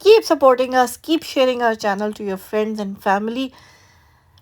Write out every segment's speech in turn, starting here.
Keep supporting us, keep sharing our channel to your friends and family.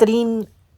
3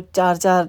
4-4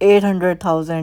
800,000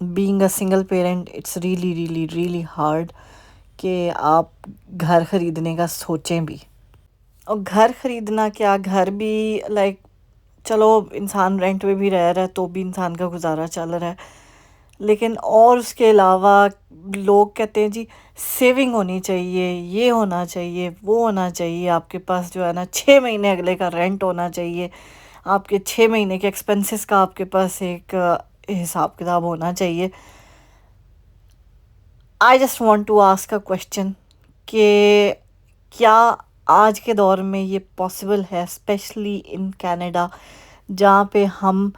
being a single parent it's really really really hard کہ آپ گھر خریدنے کا سوچیں بھی. اور گھر خریدنا کیا، گھر بھی لائک چلو انسان رینٹ پہ بھی رہ رہا ہے تو بھی انسان کا گزارا چل رہا ہے، لیکن اور اس کے علاوہ لوگ کہتے ہیں جی سیونگ ہونی چاہیے، یہ ہونا چاہیے، وہ ہونا چاہیے، آپ کے پاس جو ہے نا 6 مہینے اگلے کا رینٹ ہونا چاہیے، آپ کے 6 مہینے کے ایکسپنسز کا آپ کے پاس ایک حساب کتاب ہونا چاہیے. I just want to ask a question کہ کیا آج کے دور میں یہ پاسبل ہے، اسپیشلی ان کینیڈا جہاں پہ ہم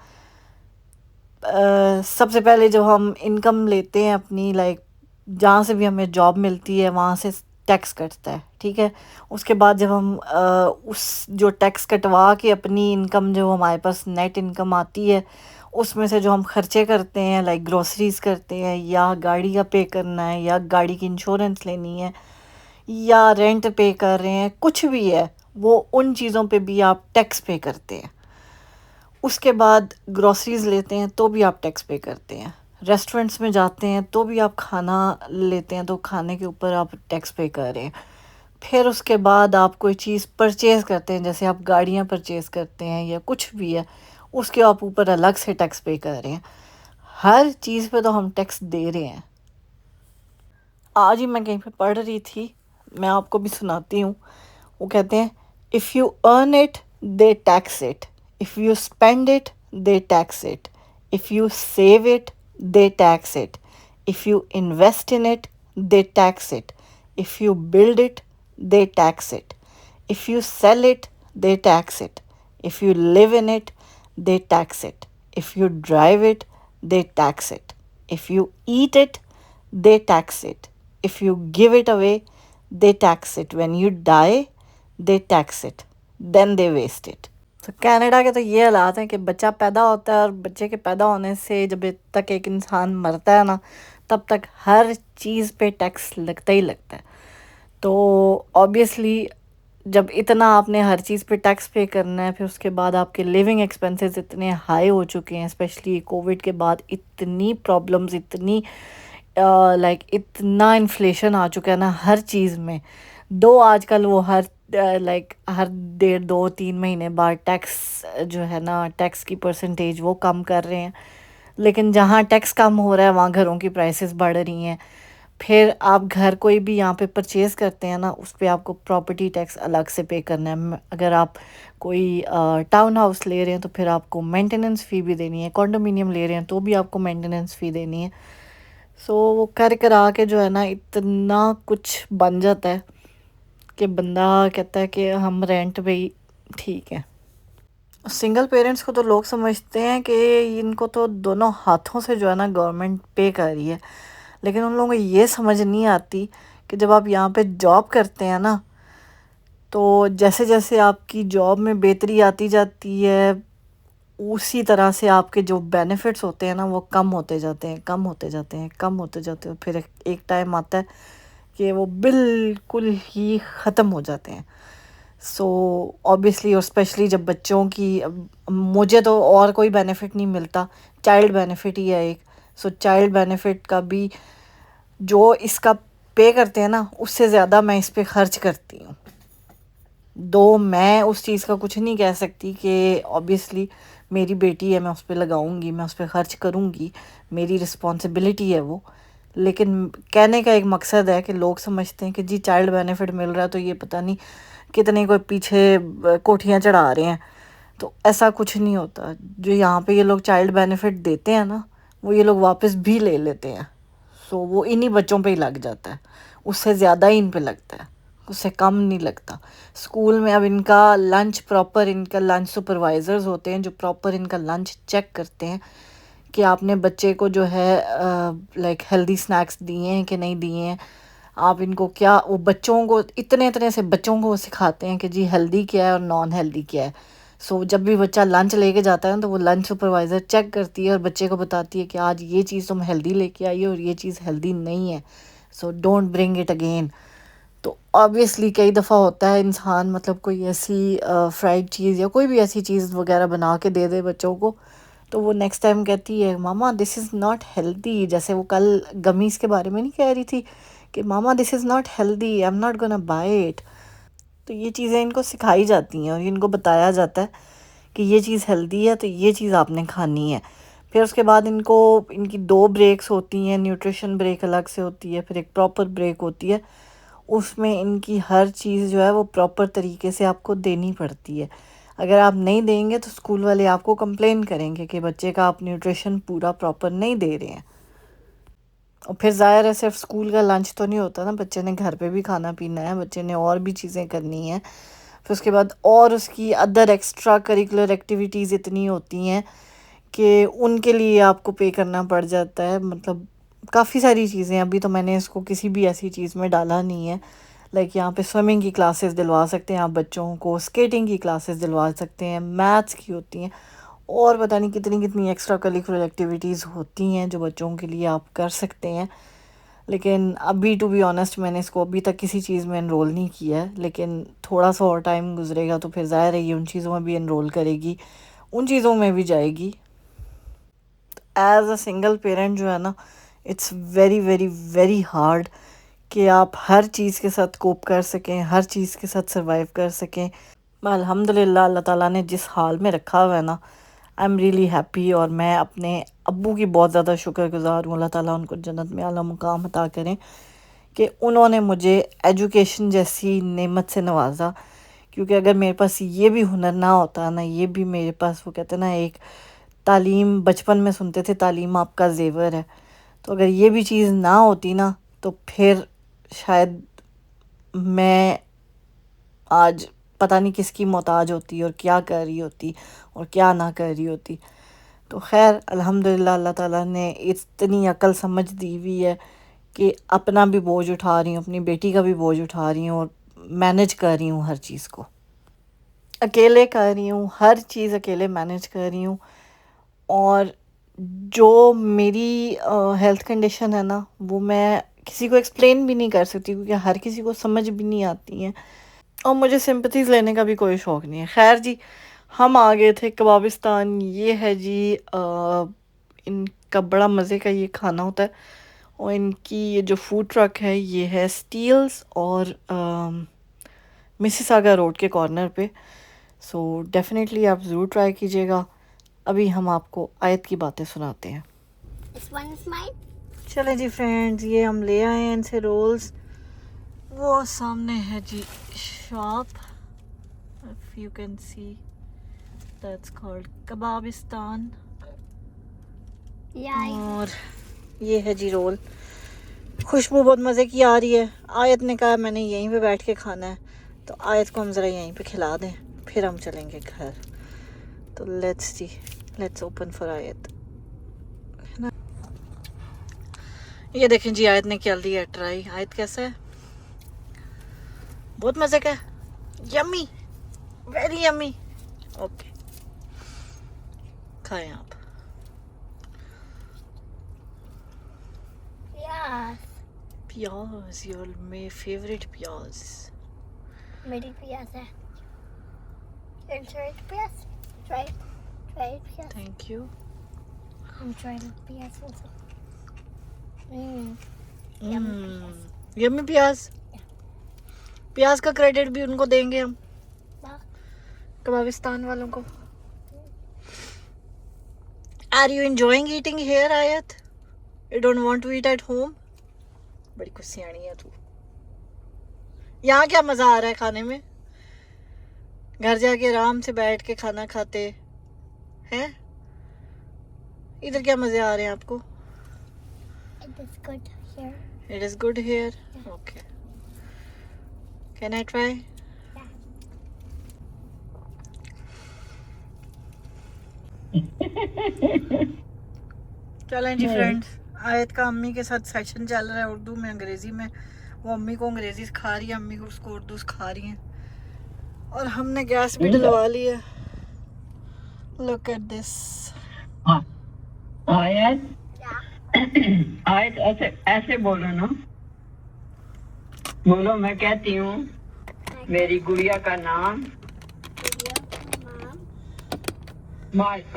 سب سے پہلے جو ہم انکم لیتے ہیں اپنی لائک جہاں سے بھی ہمیں جاب ملتی ہے وہاں سے ٹیکس کٹتا ہے، ٹھیک ہے. اس کے بعد جب ہم اس جو ٹیکس کٹوا کے اپنی انکم جو ہمارے پاس نیٹ انکم آتی ہے اس میں سے جو ہم خرچے کرتے ہیں لائک گروسریز کرتے ہیں یا گاڑی کا پے کرنا ہے یا گاڑی کی انشورنس لینی ہے یا رینٹ پے کر رہے ہیں، کچھ بھی ہے، وہ ان چیزوں پہ بھی آپ ٹیکس پے کرتے ہیں. اس کے بعد گروسریز لیتے ہیں تو بھی آپ ٹیکس پے کرتے ہیں، ریسٹورنٹس میں جاتے ہیں تو بھی آپ کھانا لیتے ہیں تو کھانے کے اوپر آپ ٹیکس پے کر رہے ہیں. پھر اس کے بعد آپ کوئی چیز پرچیز کرتے ہیں، جیسے آپ گاڑیاں پرچیز کرتے ہیں یا کچھ بھی ہے، اس کے آپ اوپر الگ سے ٹیکس پے کر رہے ہیں. ہر چیز پہ تو ہم ٹیکس دے رہے ہیں. آج ہی میں کہیں پہ پڑھ رہی تھی، میں آپ کو بھی سناتی ہوں. وہ کہتے ہیں if you earn it they tax it, if you spend it they tax it, if you save it they tax it, if you invest in it they tax it, if you build it they tax it, if you sell it they tax it, if you live in it they tax it, if you drive it they tax it, if you eat it they tax it. If you give it away, they tax it. When you die, they tax it. Then they waste it. تو Canada کے تو یہ حالات ہیں کہ بچہ پیدا ہوتا ہے اور بچے کے پیدا ہونے سے جب تک ایک انسان مرتا ہے نا تب تک ہر چیز پہ ٹیکس لگتا ہی لگتا ہے. تو آبویسلی جب اتنا آپ نے ہر چیز پہ ٹیکس پے کرنا ہے، پھر اس کے بعد آپ کے لیونگ ایکسپنسز اتنے ہائی ہو چکے ہیں، اسپیشلی کووڈ کے بعد اتنی پرابلمز، اتنی لائک اتنا انفلیشن آ چکا ہے نا ہر چیز میں. آج کل وہ ہر لائک ہر 1.5-2-3 مہینے بعد ٹیکس جو ہے نا ٹیکس کی پرسنٹیج وہ کم کر رہے ہیں، لیکن جہاں ٹیکس کم ہو رہا ہے وہاں گھروں کی پرائسز بڑھ رہی ہیں. پھر آپ گھر کوئی بھی یہاں پہ پرچیز کرتے ہیں نا اس پہ آپ کو پراپرٹی ٹیکس الگ سے پے کرنا ہے. اگر آپ کوئی ٹاؤن ہاؤس لے رہے ہیں تو پھر آپ کو مینٹیننس فی بھی دینی ہے، کانڈومینیم لے رہے ہیں تو بھی آپ کو مینٹیننس فی دینی ہے. سو وہ کر کے جو ہے نا اتنا کچھ بن جاتا ہے کہ بندہ کہتا ہے کہ ہم رینٹ پہ ہی ٹھیک ہے. سنگل پیرنٹس کو تو لوگ سمجھتے ہیں کہ ان کو تو دونوں ہاتھوں سے جو ہے نا گورنمنٹ پے کر رہی ہے، لیکن ان لوگوں کو یہ سمجھ نہیں آتی کہ جب آپ یہاں پہ جاب کرتے ہیں نا تو جیسے جیسے آپ کی جاب میں بہتری آتی جاتی ہے اسی طرح سے آپ کے جو بینیفٹس ہوتے ہیں نا وہ کم ہوتے جاتے ہیں، کم ہوتے جاتے ہیں، کم ہوتے جاتے ہیں. پھر ایک ٹائم آتا ہے کہ وہ بالکل ہی ختم ہو جاتے ہیں. سو آبویسلی اور اسپیشلی جب بچوں کی مجھے تو اور کوئی بینیفٹ نہیں ملتا، چائلڈ بینیفٹ ہی ہے ایک. سو چائلڈ بینیفٹ کا بھی جو اس کا پے کرتے ہیں نا اس سے زیادہ میں اس پہ خرچ کرتی ہوں. میں اس چیز کا کچھ نہیں کہہ سکتی کہ آبویسلی میری بیٹی ہے، میں اس پہ لگاؤں گی، میں اس پہ خرچ کروں گی، میری رسپانسبلٹی ہے وہ. لیکن کہنے کا ایک مقصد ہے کہ لوگ سمجھتے ہیں کہ جی چائلڈ بینیفٹ مل رہا ہے تو یہ پتہ نہیں کتنے کوئی پیچھے کوٹھیاں چڑھا رہے ہیں. تو ایسا کچھ نہیں ہوتا. جو یہاں پہ یہ لوگ چائلڈ بینیفٹ دیتے ہیں نا وہ یہ لوگ واپس بھی لے لیتے ہیں. سو وہ انہی بچوں پہ ہی لگ جاتا ہے، اس سے زیادہ ہی ان پہ لگتا ہے، اس سے کم نہیں لگتا. اسکول میں اب ان کا لنچ پراپر، ان کا لنچ سپروائزرز ہوتے ہیں جو پراپر ان کا لنچ چیک کرتے ہیں کہ آپ نے بچے کو جو ہے لائک ہیلدی سنیکس دیے ہیں کہ نہیں دیے ہیں. آپ ان کو کیا وہ بچوں کو اتنے سے بچوں کو وہ سکھاتے ہیں کہ جی ہیلدی کیا ہے اور نان ہیلدی کیا ہے. سو جب بھی بچہ لنچ لے کے جاتا ہے نا تو وہ لنچ سپروائزر چیک کرتی ہے اور بچے کو بتاتی ہے کہ آج یہ چیز تم ہیلدی لے کے آئی اور یہ چیز ہیلدی نہیں ہے، so don't bring it again. تو آبویسلی کئی دفعہ ہوتا ہے انسان مطلب کوئی ایسی فرائیڈ چیز یا کوئی بھی ایسی چیز وغیرہ بنا کے دے دے بچوں کو تو وہ نیکسٹ ٹائم کہتی ہے ماما دس از ناٹ ہیلدی، جیسے وہ کل گمیز کے بارے میں نہیں کہہ رہی تھی کہ mama this is not healthy, I am not gonna buy it. تو یہ چیزیں ان کو سکھائی جاتی ہیں اور ان کو بتایا جاتا ہے کہ یہ چیز ہیلدی ہے تو یہ چیز آپ نے کھانی ہے. پھر اس کے بعد ان کی 2 بریکس ہوتی ہیں، نیوٹریشن بریک الگ سے ہوتی ہے، پھر ایک پراپر بریک ہوتی ہے. اس میں ان کی ہر چیز جو ہے وہ پراپر طریقے سے آپ کو دینی پڑتی ہے. اگر آپ نہیں دیں گے تو اسکول والے آپ کو کمپلین کریں گے کہ بچے کا آپ نیوٹریشن پورا پراپر نہیں دے رہے ہیں. اور پھر ظاہر ہے صرف اسکول کا لنچ تو نہیں ہوتا نا، بچے نے گھر پہ بھی کھانا پینا ہے، بچے نے اور بھی چیزیں کرنی ہیں. پھر اس کے بعد اور اس کی ادر ایکسٹرا کریکولر ایکٹیویٹیز اتنی ہوتی ہیں کہ ان کے لیے آپ کو پے کرنا پڑ جاتا ہے. مطلب کافی ساری چیزیں. ابھی تو میں نے اس کو کسی بھی ایسی چیز میں ڈالا نہیں ہے. لائک یہاں پہ سوئمنگ کی کلاسز دلوا سکتے ہیں آپ بچوں کو، اسکیٹنگ کی کلاسز دلوا سکتے ہیں، میتھس کی ہوتی ہیں، اور پتہ نہیں کتنی کتنی ایکسٹرا کریکولر ایکٹیویٹیز ہوتی ہیں جو بچوں کے لیے آپ کر سکتے ہیں. لیکن ابھی ٹو بی آنیسٹ میں نے اس کو ابھی تک کسی چیز میں انرول نہیں کیا ہے، لیکن تھوڑا سا اور ٹائم گزرے گا تو پھر ظاہر ہے یہ ان چیزوں میں بھی انرول کرے گی، ان چیزوں میں بھی جائے گی. ایز اے سنگل پیرنٹ جو ہے نا، it's very very very hard کہ آپ ہر چیز کے ساتھ کوپ کر سکیں، ہر چیز کے ساتھ سروائیو کر سکیں. الحمد للہ اللہ تعالیٰ نے جس حال میں رکھا ہوا ہے نا، آئی ایم ریئلی ہیپی. اور میں اپنے ابو کی بہت زیادہ شکر گزار ہوں. اللہ تعالیٰ ان کو جنت میں اعلیٰ مقام عطا کریں کہ انہوں نے مجھے ایجوکیشن جیسی نعمت سے نوازا. کیونکہ اگر میرے پاس یہ بھی ہنر نہ ہوتا نا، یہ بھی میرے پاس، وہ کہتے ہیں نا ایک تعلیم، بچپن میں سنتے تھے تعلیم آپ کا زیور ہے، تو اگر یہ بھی چیز نہ ہوتی نا تو پھر شاید میں آج پتہ نہیں کس کی محتاج ہوتی اور کیا کر رہی ہوتی اور کیا نہ کر رہی ہوتی. تو خیر الحمدللہ اللہ تعالیٰ نے اتنی عقل سمجھ دی ہوئی ہے کہ اپنا بھی بوجھ اٹھا رہی ہوں، اپنی بیٹی کا بھی بوجھ اٹھا رہی ہوں، اور مینج کر رہی ہوں، ہر چیز کو اکیلے کر رہی ہوں، ہر چیز اکیلے مینج کر رہی ہوں. اور جو میری ہیلتھ کنڈیشن ہے نا، وہ میں کسی کو ایکسپلین بھی نہیں کر سکتی کیونکہ ہر کسی کو سمجھ بھی نہیں آتی ہیں، اور مجھے سمپتھیز لینے کا بھی کوئی شوق نہیں ہے. خیر جی، ہم آ گئے تھے کبابستان. یہ ہے جی ان کا بڑا مزے کا یہ کھانا ہوتا ہے، اور ان کی یہ جو فوڈ ٹرک ہے یہ ہے اسٹیلز اور مسز آگا روڈ کے کارنر پہ. سو ڈیفینیٹلی آپ ضرور ٹرائی کیجیے گا. ابھی ہم آپ کو آیت کی باتیں سناتے ہیں. چلیں جی فرینڈز، یہ ہم لے آئے ہیں ان سے رولز. وہ سامنے ہے جی shop, if you can see that's called Kababistan. اور یہ ہے جی رول. خوشبو بہت مزے کی آ رہی ہے. آیت نے کہا میں نے یہیں پہ بیٹھ کے کھانا ہے، تو آیت کو ہم ذرا یہیں پہ کھلا دیں، پھر ہم چلیں گے گھر. تو لیٹس اوپن فار آیت. یہ دیکھیں جی آیت نے کیا لیا ٹرائی. آیت کیسا ہے؟ بہت مزے کا ہے، یمی، ویری یمی. اوکے کھائیں آپ. پیاز، یور مائی فیوریٹ پیاز. میری پیاز ہے. پیاز ٹرائی پیاز. Thank you. پیاز یمی پیاز. پیاز کا کریڈٹ بھی ان کو دیں گے ہم، کبابستان والوں کو. Are you enjoying eating here Ayat? You don't want to eat at home? بڑی کچھ سیاਣੀ ہے تو. یہاں کیا مزہ آ رہا ہے کھانے میں؟ گھر جا کے آرام سے بیٹھ کے کھانا کھاتے ہیں، ادھر کیا مزے آ رہے ہیں آپ کو؟ It is good here. Okay. Can I try? چلیں جی فرینڈز، آیت کا امی کے ساتھ سیشن چل رہا ہے اردو میں انگریزی میں. وہ امی کو انگریزی سکھا رہی ہے، امی کو اس کو اردو سکھا رہی ہیں، اور ہم نے گیس بھی ڈلوا لی ہے. Look at this. آیت ایسے بولو نا، بولو میں کہتی ہوں میری گڑیا کا نام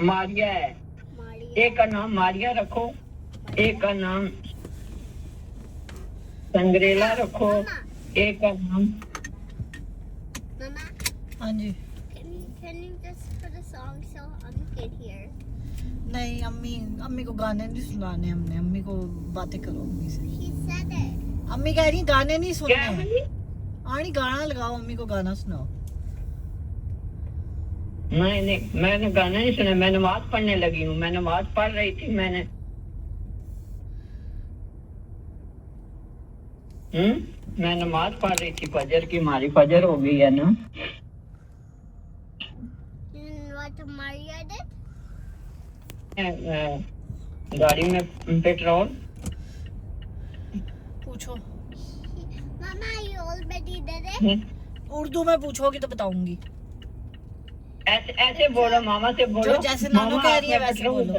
ماریا ہے. ایک کا نام ماریا رکھو, ایک کا نام سنگریلا رکھو, ایک کا نام. Mama, ہاں جی. can you just put a song so Ami can hear? نہیں, امی کو گانے نہیں سنانے ہم نے. امی کو باتیں کرو امی سے. She said it. امی کہہ رہی گانے نہیں کیا سننے. بولی؟ آنی گانا لگاؤ, امی کو گانا سناؤ. میں نے گانا نہیں سنا, میں نماز پڑھنے لگی ہوں. میں نماز پڑھ رہی تھی. میں نماز پڑھ رہی تھی فجر کی. ہماری فجر ہو گئی ہے نا. You know what Maria did? گاڑی میں پیٹرول. پوچھو. Mama, you already did it? Urdu میں پوچھو گی تو بتاؤں گی. ایسے بولو, ماما سے بولو. جو جیسے نانو کہہ رہی ہے ویسے بولو.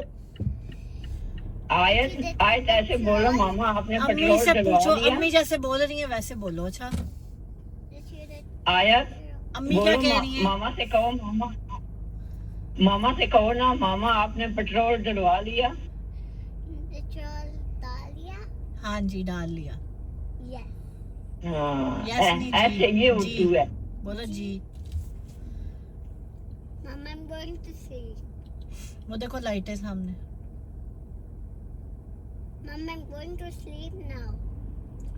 آیت ایسے بولو, ماما آپ نے امی پیٹرول سے ڈلوا پوچھو, لیا. امی جیسے بول رہی ہیں ویسے بولو. اچھا, Yes, you did. آیت امی کیا بولو, کہہ رہی ہیں؟ ماما سے کہو. ماما سے کہو نا, ماما آپ نے پیٹرول ڈلوا لیا. Petrol Dahlia? ہاں جی, ڈال لیا. Yes. یس نہیں ایسے جی. یہ اردو ہے. بولو جی. Mama, I'm going to sleep. وہ دیکھو لائٹ ہے سامنے. Mama, I'm going to sleep now.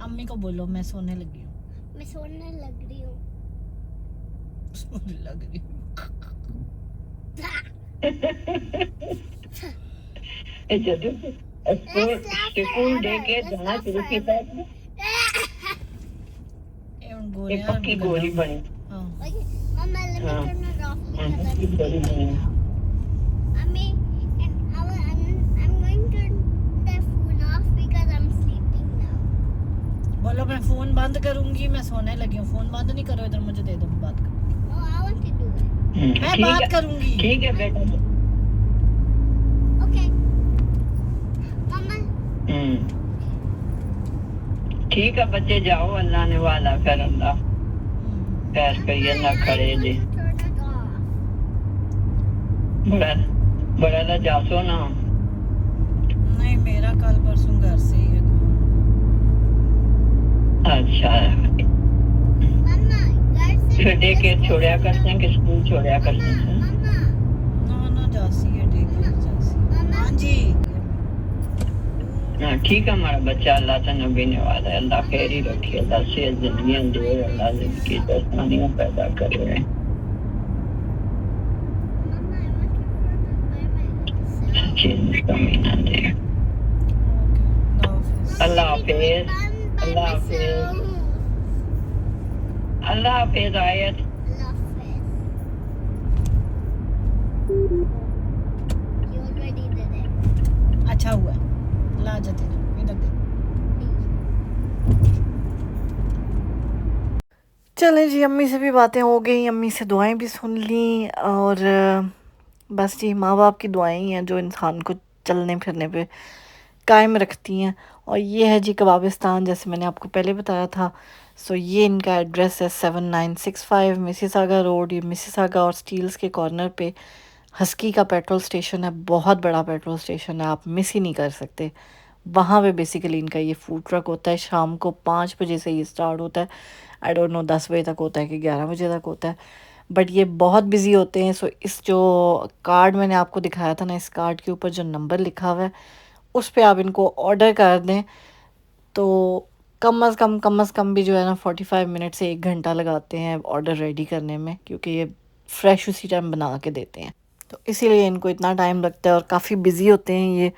امی کو بولو میں سونے لگی ہوں. میں سونے لگ رہی ہوں. سونے لگ رہی ہوں. جدو اسکول دے کے جانا شروع کیتا ہے. اے ہن ایک گولیاں پکی گولی بنی. ہاں. Okay, Mama, let me ہاں. turn it off because I'm پکی گولی sleeping بنی. now. Mommy, and I'm going to turn the phone off because I'm sleeping now. بولو میں فون بند کروں گی, میں سونے لگی ہوں. فون بند نہیں کرو, ادھر مجھے دے دو, بات کرو. No, I want to do it. میں بات کروں گی. ٹھیک ہے بیٹا. Okay. Mama, ٹھیک ہے بچے, جاؤ. اللہ نے والا پھر اللہ خیر کریے نہ کھڑے جی. I'm going to turn it off. بڑا نہ جاسو نا. نہیں, میرا کل پرسوں گھر سے ہی ہے. اچھا, Mama, guys, پھر ڈے کے چھوڑیا کرتے ہیں کہ اسکول چھوڑیا کرتے ہیں. Mama, نہ جاسی ہے ڈے کے جاسی. ہاں جی. ہاں ٹھیک ہے, ہمارا بچہ اللہ سے نبی نواز ہے. اللہ خیر ہی رکھے, اللہ سے زندگیاں دے, اللہ زندگی دستانیاں پیدا کرے. Mama, I want to turn it by myself. چیز کمی نہ دے. اللہ حافظ. اللہ حافظ. اللہ حافظ. آیت You already did it. اچھا ہوا. لا جاتے ادھر دے. چلیں جی, امی سے بھی باتیں ہو گئی, امی سے دعائیں بھی سن لیں, اور بس جی, ماں باپ کی دعائیں ہی ہیں جو انسان کو چلنے پھرنے پہ قائم رکھتی ہیں. اور یہ ہے جی کبابستان, جیسے میں نے آپ کو پہلے بتایا تھا. سو یہ ان کا ایڈریس ہے 7965 مسیساگا روڈ. یہ مسیساگا اور سٹیلز کے کارنر پہ ہسکی کا پیٹرول سٹیشن ہے. بہت بڑا پیٹرول سٹیشن ہے, آپ مس ہی نہیں کر سکتے. وہاں پہ بیسیکلی ان کا یہ فوڈ ٹرک ہوتا ہے. شام کو 5 بجے سے یہ سٹارٹ ہوتا ہے. آئی ڈونٹ نو 10 بجے تک ہوتا ہے کہ 11 بجے تک ہوتا ہے, بٹ یہ بہت بزی ہوتے ہیں. سو اس جو کارڈ میں نے آپ کو دکھایا تھا نا, اس کارڈ کے اوپر جو نمبر لکھا ہوا ہے اس پہ آپ ان کو آرڈر کر دیں تو کم از کم بھی جو ہے نا 45 منٹ سے 1 گھنٹہ لگاتے ہیں آرڈر ریڈی کرنے میں, کیونکہ یہ فریش اسی ٹائم بنا کے دیتے ہیں. تو اسی لیے ان کو اتنا ٹائم لگتا ہے, اور کافی بزی ہوتے ہیں یہ.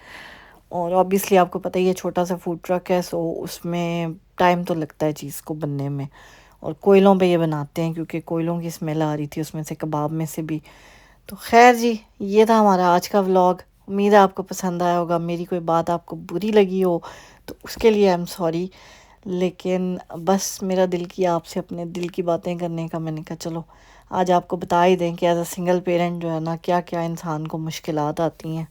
اور اوبیسلی آپ کو پتہ ہی ہے چھوٹا سا فوڈ ٹرک ہے, سو اس میں ٹائم تو لگتا ہے چیز کو بننے میں. اور کوئلوں پہ یہ بناتے ہیں, کیونکہ کوئلوں کی اسمیل آ رہی تھی اس میں سے, کباب میں سے بھی. تو خیر جی, یہ تھا ہمارا آج کا ولاگ. امید ہے آپ کو پسند آیا ہوگا. میری کوئی بات آپ کو بری لگی ہو تو اس کے لیے آئی ایم سوری, لیکن بس میرا دل کیا آپ سے اپنے دل کی باتیں کرنے کا. میں نے کہا چلو آج آپ کو بتا ہی دیں کہ ایز اے سنگل پیرنٹ جو ہے نا کیا کیا انسان کو مشکلات آتی ہیں.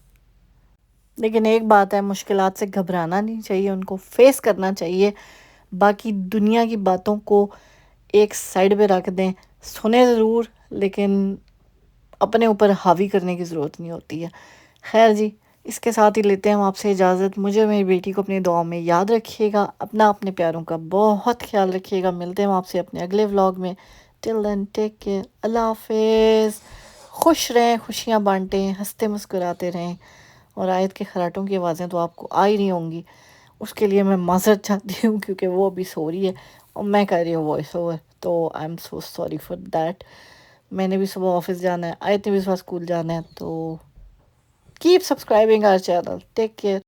لیکن ایک بات ہے, مشکلات سے گھبرانا نہیں چاہیے, ان کو فیس کرنا چاہیے. باقی دنیا کی باتوں کو ایک سائڈ پہ رکھ دیں, سنیں ضرور لیکن اپنے اوپر حاوی کرنے کی ضرورت نہیں ہوتی ہے. خیر جی, اس کے ساتھ ہی لیتے ہیں ہم آپ سے اجازت. مجھے اور میری بیٹی کو اپنی دعاؤں میں یاد رکھیے گا. اپنے پیاروں کا بہت خیال رکھیے گا. ملتے ہیں ہم آپ سے اپنے اگلے ولاگ میں. ٹل دین ٹیک کیئر. اللہ حافظ. خوش رہیں, خوشیاں بانٹیں, ہنستے مسکراتے رہیں. اور آیت کے خراٹوں کی آوازیں تو آپ کو آ ہی نہیں ہوں گی. اس کے لیے میں معذرت چاہتی ہوں کیونکہ وہ ابھی سو رہی ہے اور میں کر رہی ہوں وائس اوور. تو I am so sorry for that. میں نے بھی صبح آفس جانا ہے, آیت نے بھی صبح اسکول جانا ہے. تو keep subscribing our channel. Take care.